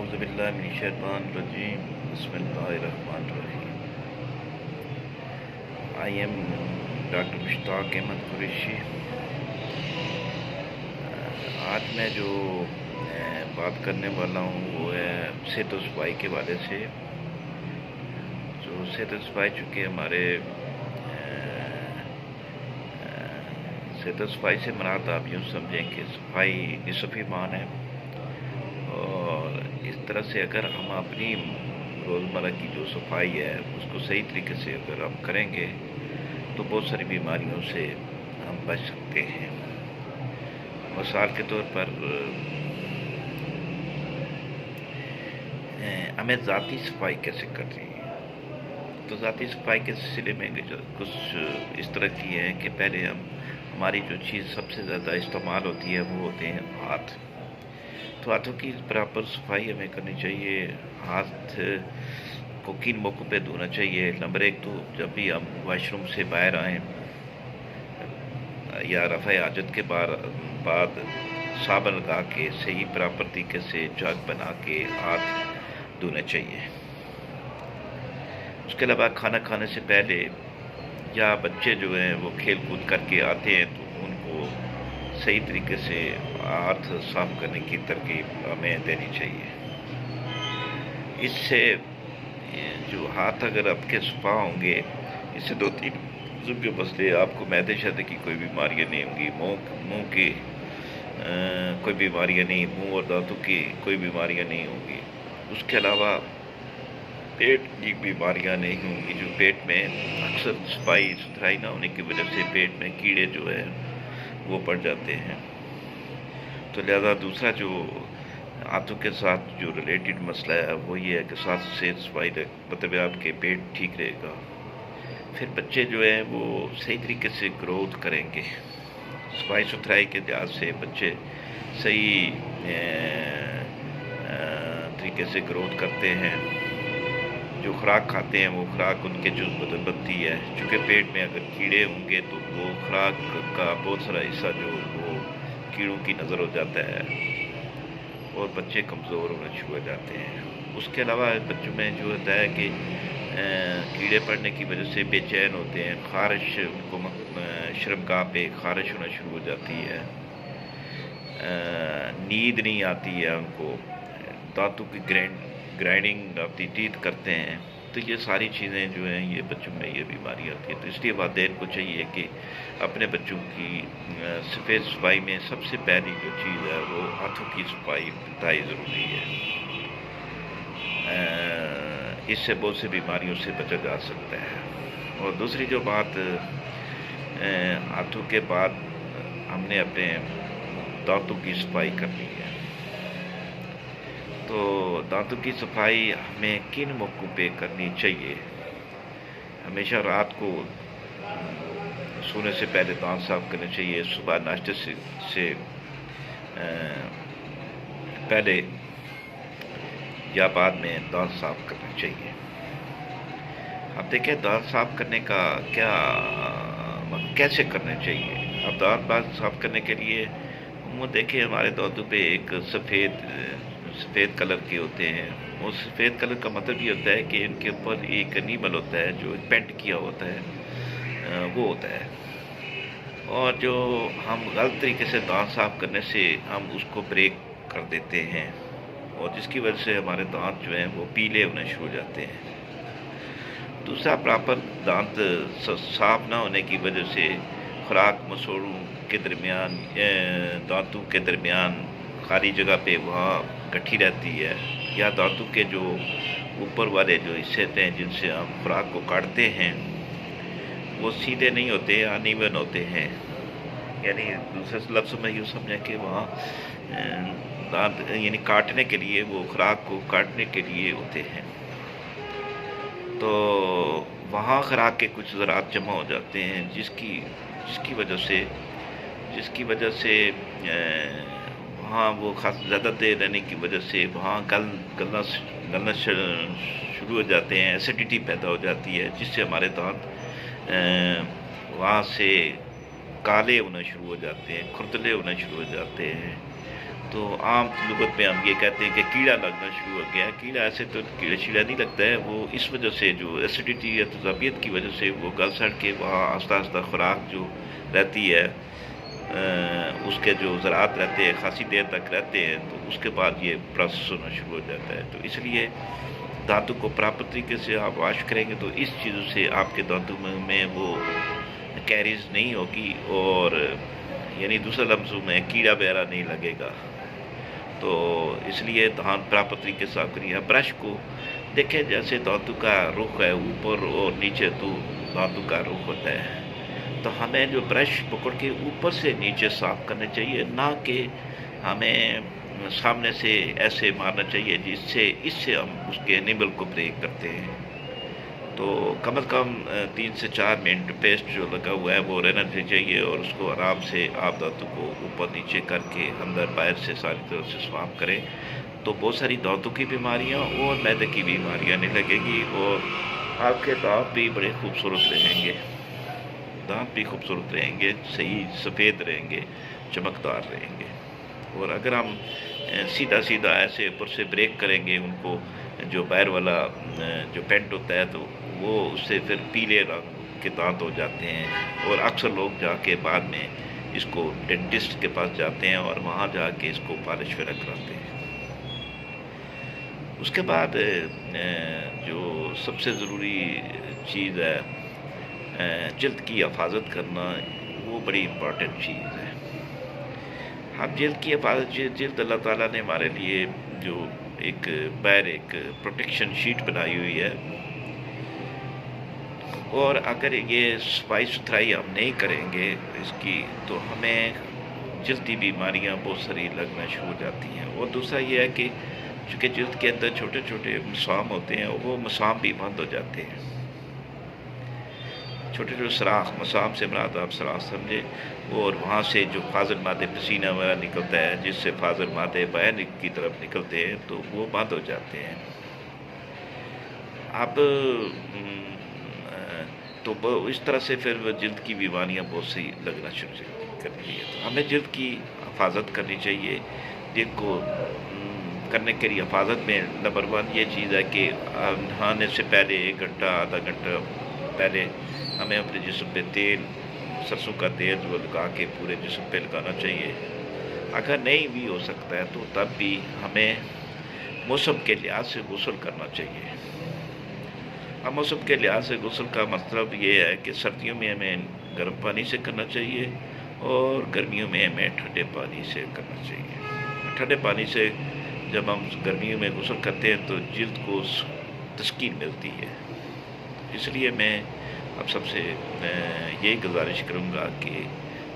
اعوذ باللہ من الشیطان الرجیم بسم اللہ الرحمن الرحیم. I am ڈاکٹر مشتاق احمد قریشی. آج میں جو بات کرنے والا ہوں وہ ہے صحت و صفائی کے بارے سے. جو صحت و صفائی چونکہ ہمارے صحت و صفائی سے مراد آپ یوں سمجھیں کہ صفائی نصف ایمان ہے، اور اس طرح سے اگر ہم اپنی روزمرہ کی جو صفائی ہے اس کو صحیح طریقے سے اگر ہم کریں گے تو بہت ساری بیماریوں سے ہم بچ سکتے ہیں. مثال کے طور پر ہمیں ذاتی صفائی کیسے کرنی ہے، تو ذاتی صفائی کے سلسلے میں کچھ اس طرح کی ہے کہ پہلے ہماری جو چیز سب سے زیادہ استعمال ہوتی ہے وہ ہوتے ہیں ہاتھ. تو ہاتھوں کی برابر صفائی ہمیں کرنی چاہیے. ہاتھ کو کن موقعوں پہ دھونا چاہیے؟ نمبر ایک تو جب بھی ہم واش روم سے باہر آئیں یا رفع حاجت کے بعد صابن لگا کے صحیح پراپر طریقے سے جگ بنا کے ہاتھ دھونے چاہیے. اس کے علاوہ کھانا کھانے سے پہلے یا بچے جو ہیں وہ کھیل کود کر کے آتے ہیں تو ان کو صحیح طریقے سے ہاتھ صاف کرنے کی ترغیب ہمیں دینی چاہیے. اس سے جو ہاتھ اگر آپ کے صفا ہوں گے، اس سے 2-3 قسم کے مسئلے، آپ کو معدے شدے کی کوئی بیماریاں نہیں ہوں گی، منہ کی کوئی بیماریاں نہیں، منہ اور دانتوں کی کوئی بیماریاں نہیں ہوں گی. اس کے علاوہ پیٹ کی بیماریاں نہیں ہوں گی. جو پیٹ میں اکثر صفائی ستھرائی نہ ہونے کی وجہ سے پیٹ میں کیڑے جو ہے وہ پڑ جاتے ہیں. تو لہذا دوسرا جو ہاتھوں کے ساتھ جو ریلیٹڈ مسئلہ ہے وہ یہ ہے کہ ساتھ صحت صفائی مطلب آپ کے پیٹ ٹھیک رہے گا. پھر بچے جو ہیں وہ صحیح طریقے سے گروتھ کریں گے. صفائی ستھرائی کے لحاظ سے بچے صحیح طریقے سے گروتھ کرتے ہیں. جو خوراک کھاتے ہیں وہ خوراک ان کے جز بدل بنتی ہے. چونکہ پیٹ میں اگر کیڑے ہوں گے تو وہ خوراک کا بہت سارا حصہ جو وہ کیڑوں کی نظر ہو جاتا ہے اور بچے کمزور ہونا شروع ہو جاتے ہیں. اس کے علاوہ بچوں میں جو ہوتا ہے کہ کیڑے پڑنے کی وجہ سے بے چین ہوتے ہیں، خارش ان کو شرمگاہ پہ خارش ہونا شروع ہو جاتی ہے، نیند نہیں آتی ہے ان کو، دانتوں کی گرائنڈنگ آف دی ٹیتھ کرتے ہیں. تو یہ ساری چیزیں جو ہیں یہ بچوں میں یہ بیماری آتی ہے. تو اس لیے والدین کو چاہیے کہ اپنے بچوں کی سفید صفائی میں سب سے پہلی جو چیز ہے وہ ہاتھوں کی صفائی انتہائی ضروری ہے. اس سے بہت سی بیماریوں سے بچا جا سکتا ہے. اور دوسری جو بات، ہاتھوں کے بعد ہم نے اپنے دانتوں کی صفائی کرنی ہے. تو دانتوں کی صفائی ہمیں کن موقعوں پہ کرنی چاہیے؟ ہمیشہ رات کو سونے سے پہلے دانت صاف کرنے چاہیے. صبح ناشتے سے پہلے یا بعد میں دانت صاف کرنا چاہیے. اب دیکھیں دانت صاف کرنے کا کیسے کرنا چاہیے. اب دانت صاف کرنے کے لیے وہ دیکھیں ہمارے دانتوں پہ ایک سفید کلر کے ہوتے ہیں. وہ سفید کلر کا مطلب یہ ہوتا ہے کہ ان کے اوپر ایک انیمل ہوتا ہے جو پینٹ کیا ہوتا ہے، وہ ہوتا ہے. اور جو ہم غلط طریقے سے دانت صاف کرنے سے ہم اس کو بریک کر دیتے ہیں، اور جس کی وجہ سے ہمارے دانت جو ہیں وہ پیلے ہونے شروع ہو جاتے ہیں. دوسرا، پراپر دانت صاف نہ ہونے کی وجہ سے خوراک مسوڑوں کے درمیان، دانتوں کے درمیان خالی جگہ پہ وہاں گٹھی رہتی ہے، یا دانتوں کے جو اوپر والے جو حصے ہیں جن سے ہم خوراک کو کاٹتے ہیں وہ سیدھے نہیں ہوتے، ان ایون ہوتے ہیں. یعنی دوسرے لفظ میں یوں سمجھیں کہ وہاں دانت یعنی کاٹنے کے لیے، وہ خوراک کو کاٹنے کے لیے ہوتے ہیں. تو وہاں خوراک کے کچھ ذرات جمع ہو جاتے ہیں جس کی وجہ سے وہاں وہ زیادہ دیر رہنے کی وجہ سے وہاں گلنا شروع ہو جاتے ہیں. ایسیڈیٹی پیدا ہو جاتی ہے جس سے ہمارے دانت وہاں سے کالے ہونا شروع ہو جاتے ہیں، کھردلے ہونا شروع ہو جاتے ہیں. تو عام لغت میں ہم یہ کہتے ہیں کہ کیڑا لگنا شروع ہو گیا. کیڑا ایسے تو کیڑا شیڑا نہیں لگتا ہے، وہ اس وجہ سے جو ایسیڈیٹی یا تذابیت کی وجہ سے وہ گل سڑ کے وہاں آہستہ آہستہ خوراک جو رہتی ہے اس کے جو زراعت رہتے ہیں خاصی دیر تک رہتے ہیں، تو اس کے بعد یہ پروسیس ہونا شروع ہو جاتا ہے. تو اس لیے دانتوں کو پراپر طریقے سے آپ واش کریں گے تو اس چیزوں سے آپ کے دانتوں میں وہ کیریز نہیں ہوگی، اور یعنی دوسرے لفظوں میں کیڑا وغیرہ نہیں لگے گا. تو اس لیے دانت پراپر طریقے سے صاف کریے. برش کو دیکھیں جیسے دانتوں کا رخ ہے اوپر اور نیچے تو دانتوں کا رخ ہوتا ہے، تو ہمیں جو برش پکڑ کے اوپر سے نیچے صاف کرنا چاہیے، نہ کہ ہمیں سامنے سے ایسے مارنا چاہیے اس سے ہم اس کے نیبل کو بریک کرتے ہیں. تو کم از کم 3 سے 4 منٹ پیسٹ جو لگا ہوا ہے وہ رہنا چاہیے، اور اس کو آرام سے آپ دانتوں کو اوپر نیچے کر کے اندر باہر سے ساری طرح سے صاف کریں، تو بہت ساری دانتوں کی بیماریاں اور معدے کی بیماریاں نہیں لگے گی، اور آپ کے دانت بھی بڑے خوبصورت رہیں گے. دانت بھی خوبصورت رہیں گے، صحیح سفید رہیں گے، چمکدار رہیں گے. اور اگر ہم سیدھا سیدھا ایسے اوپر سے بریک کریں گے ان کو، جو باہر والا جو پینٹ ہوتا ہے، تو وہ اس سے پھر پیلے رنگ کے دانت ہو جاتے ہیں، اور اکثر لوگ جا کے بعد میں اس کو ڈینٹسٹ کے پاس جاتے ہیں اور وہاں جا کے اس کو پالش وغیرہ کراتے ہیں. اس کے بعد جو سب سے ضروری چیز ہے جلد کی حفاظت کرنا، وہ بڑی امپورٹنٹ چیز ہے. ہم جلد کی حفاظت، جلد اللہ تعالیٰ نے ہمارے لیے جو ایک پروٹیکشن شیٹ بنائی ہوئی ہے، اور اگر یہ صفائی ستھرائی ہم نہیں کریں گے اس کی، تو ہمیں جلدی بیماریاں بہت ساری لگنا شروع ہو جاتی ہیں. اور دوسرا یہ ہے کہ چونکہ جلد کے اندر چھوٹے چھوٹے مسام ہوتے ہیں، وہ مسام بھی بند ہو جاتے ہیں. چھوٹے چھوٹے سراخ، مسام سے مراد آپ سراخ سمجھے، اور وہاں سے جو فاضل مادے پسینہ وغیرہ نکلتا ہے، جس سے فاضل مادے باہر کی طرف نکلتے ہیں، تو وہ بند ہو جاتے ہیں. اب تو اس طرح سے پھر جلد کی بیماریاں بہت سی لگنا شروع کر رہی ہے. تو ہمیں جلد کی حفاظت کرنی چاہیے. جلد کو کرنے کے لیے حفاظت میں نمبر 1 یہ چیز ہے کہ نہانے سے پہلے 1 گھنٹہ آدھا گھنٹہ پہلے ہمیں اپنے جسم پہ تیل، سرسوں کا تیل جو لگا کے پورے جسم پہ لگانا چاہیے. اگر نہیں بھی ہو سکتا ہے تو تب بھی ہمیں موسم کے لحاظ سے غسل کرنا چاہیے. اب موسم کے لحاظ سے غسل کا مطلب یہ ہے کہ سردیوں میں ہمیں گرم پانی سے کرنا چاہیے، اور گرمیوں میں ہمیں ٹھنڈے پانی سے کرنا چاہیے. ٹھنڈے پانی سے جب ہم گرمیوں میں غسل کرتے ہیں تو جلد کو تسکین ملتی ہے. اس لیے میں اب سب سے یہی گزارش کروں گا کہ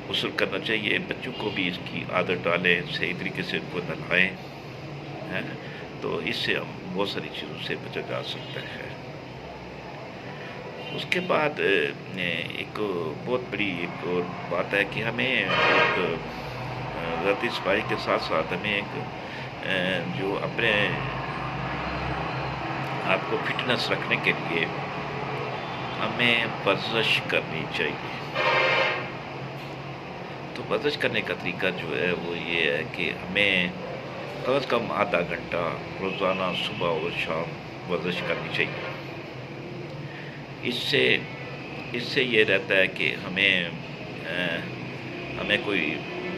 غسل کرنا چاہیے. بچوں کو بھی اس کی عادت ڈالیں، صحیح طریقے سے ان کو نہلائیں، تو اس سے ہم بہت ساری چیزوں سے بچا جا سکتا ہے. اس کے بعد ایک بہت بڑی ایک اور بات ہے کہ ہمیں ذاتی صفائی کے ساتھ ساتھ ہمیں ایک جو اپنے آپ کو فٹنس رکھنے کے لیے ہمیں ورزش کرنی چاہیے. تو ورزش کرنے کا طریقہ جو ہے وہ یہ ہے کہ ہمیں کم از کم آدھا گھنٹہ روزانہ صبح اور شام ورزش کرنی چاہیے. اس سے یہ رہتا ہے کہ ہمیں کوئی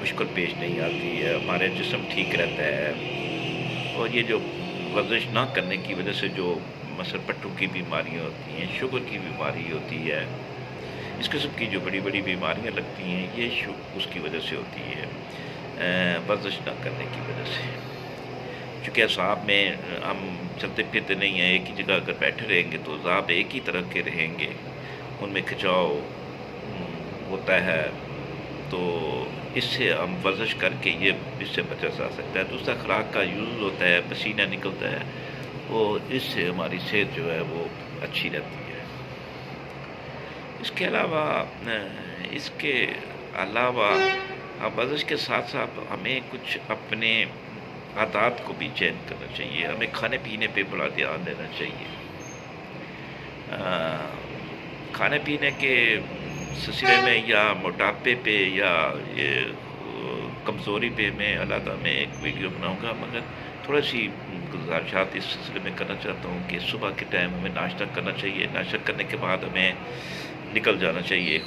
مشکل پیش نہیں آتی ہے، ہمارے جسم ٹھیک رہتا ہے. اور یہ جو ورزش نہ کرنے کی وجہ سے جو مثلا پٹھوں کی بیماریاں ہوتی ہیں، شوگر کی بیماری ہوتی ہے، اس قسم کی جو بڑی بڑی بیماریاں لگتی ہیں، یہ اس کی وجہ سے ہوتی ہے، ورزش نہ کرنے کی وجہ سے. چونکہ اعصاب میں ہم چلتے پھرتے نہیں ہیں، ایک ہی جگہ اگر بیٹھے رہیں گے تو اعصاب ایک ہی طرح کے رہیں گے، ان میں کھچاؤ ہوتا ہے. تو اس سے ہم ورزش کر کے اس سے بچا جا سکتا ہے. دوسرا خوراک کا یوز ہوتا ہے، پسینہ نکلتا ہے، اور اس سے ہماری صحت جو ہے وہ اچھی رہتی ہے. اس کے علاوہ ورزش کے ساتھ ساتھ ہمیں کچھ اپنے عادات کو بھی چینج کرنا چاہیے. ہمیں کھانے پینے پہ بڑا دھیان دینا چاہیے. کھانے پینے کے سلسلے میں یا موٹاپے پہ یا یہ کمزوری پہ میں علیحدہ میں ایک ویڈیو بناؤں گا، مگر تھوڑا سی گزارشات اس سلسلے میں کرنا چاہتا ہوں کہ صبح کے ٹائم ہمیں ناشتہ کرنا چاہیے، ناشتہ کرنے کے بعد ہمیں نکل جانا چاہیے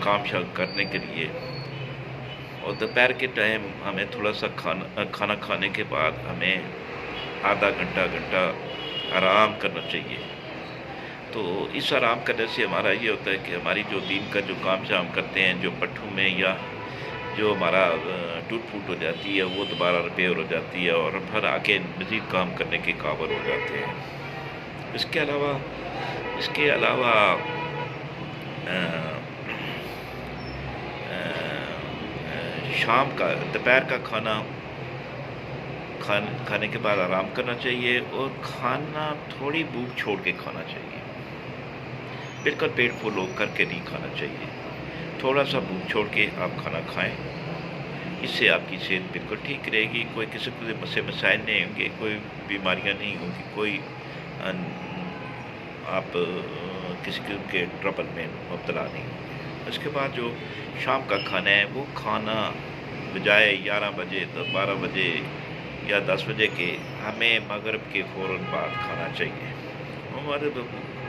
کام شام کرنے کے لیے، اور دوپہر کے ٹائم ہمیں تھوڑا سا کھانا کھانے کے بعد ہمیں آدھا گھنٹہ آرام کرنا چاہیے۔ تو اس آرام کرنے سے ہمارا یہ ہوتا ہے کہ ہماری جو دین کا جو کام شام کرتے ہیں، جو پٹھوں میں یا جو ہمارا ٹوٹ پھوٹ ہو جاتی ہے، وہ دوبارہ ریپیئر ہو جاتی ہے اور پھر آگے مزید کام کرنے کے قابل ہو جاتے ہیں۔ اس کے علاوہ شام کا دوپہر کا کھانے کے بعد آرام کرنا چاہیے، اور کھانا تھوڑی بھوک چھوڑ کے کھانا چاہیے، بالکل پیٹ فل ہو کر کے نہیں کھانا چاہیے، تھوڑا سا بھوک چھوڑ کے آپ کھانا کھائیں۔ اس سے آپ کی صحت بالکل ٹھیک رہے گی، کوئی کسی سے مسائل نہیں ہوں گے، کوئی بیماریاں نہیں ہوں گی، کوئی آپ کسی قسم کے ٹربل میں مبتلا نہیں ہوں گے۔ اس کے بعد جو شام کا کھانا ہے، وہ کھانا بجائے 11 بجے 12 بجے یا 10 بجے کے ہمیں مغرب کے فوراً بعد کھانا چاہیے،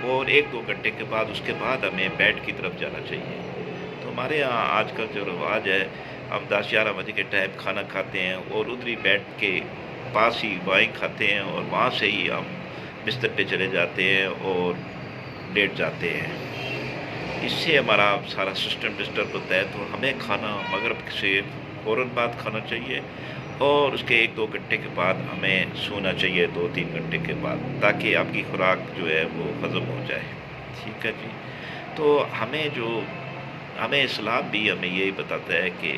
اور 1-2 گھنٹے کے بعد اس کے بعد ہمیں بیڈ کی طرف جانا چاہیے۔ تو ہمارے یہاں آج کل جو رواج ہے، ہم 10-11 بجے کے ٹائم کھانا کھاتے ہیں اور ادھر ہی بیڈ کے پاس ہی وہیں کھاتے ہیں، اور وہاں سے ہی ہم بستر پہ چلے جاتے ہیں اور لیٹ جاتے ہیں۔ اس سے ہمارا سارا سسٹم ڈسٹرب ہوتا ہے، تو ہمیں کھانا مغرب سے فوراً بعد کھانا چاہیے، اور اس کے 1-2 گھنٹے کے بعد ہمیں سونا چاہیے، 2-3 گھنٹے کے بعد، تاکہ آپ کی خوراک جو ہے وہ ہضم ہو جائے۔ ٹھیک ہے جی۔ تو ہمیں اسلام بھی ہمیں یہی بتاتا ہے کہ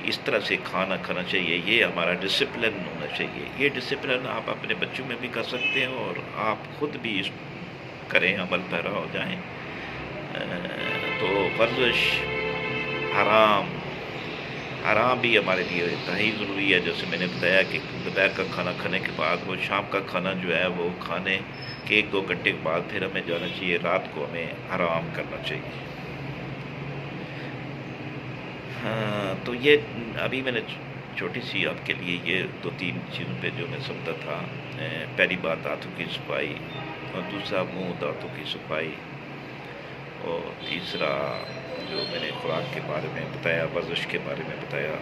اس طرح سے کھانا کھانا چاہیے، یہ ہمارا ڈسپلن ہونا چاہیے۔ یہ ڈسپلن آپ اپنے بچوں میں بھی کر سکتے ہیں، اور آپ خود بھی اس کریں، عمل پیرا ہو جائیں۔ تو ورزش، آرام بھی ہمارے لیے انتہائی ضروری ہے، جیسے میں نے بتایا کہ دوپہر کا کھانا کھانے کے بعد وہ شام کا کھانا جو ہے وہ کھانے کے 1-2 گھنٹے کے بعد پھر ہمیں جانا چاہیے، رات کو ہمیں آرام کرنا چاہیے۔ تو یہ ابھی میں نے چھوٹی سی آپ کے لیے یہ 2-3 چیزوں پہ جو میں سمجھتا تھا، پہلی بات دانتوں کی صفائی، اور دوسرا منہ دانتوں کی صفائی، اور تیسرا جو میں نے خوراک کے بارے میں بتایا، ورزش کے بارے میں بتایا۔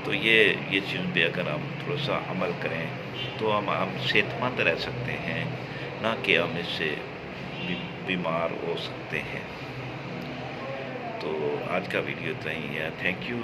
تو یہ چیزوں پہ اگر ہم تھوڑا سا عمل کریں تو ہم صحت مند رہ سکتے ہیں، نہ کہ ہم اس سے بیمار ہو سکتے ہیں۔ تو آج کا ویڈیو اتنا ہی ہے۔ Thank you.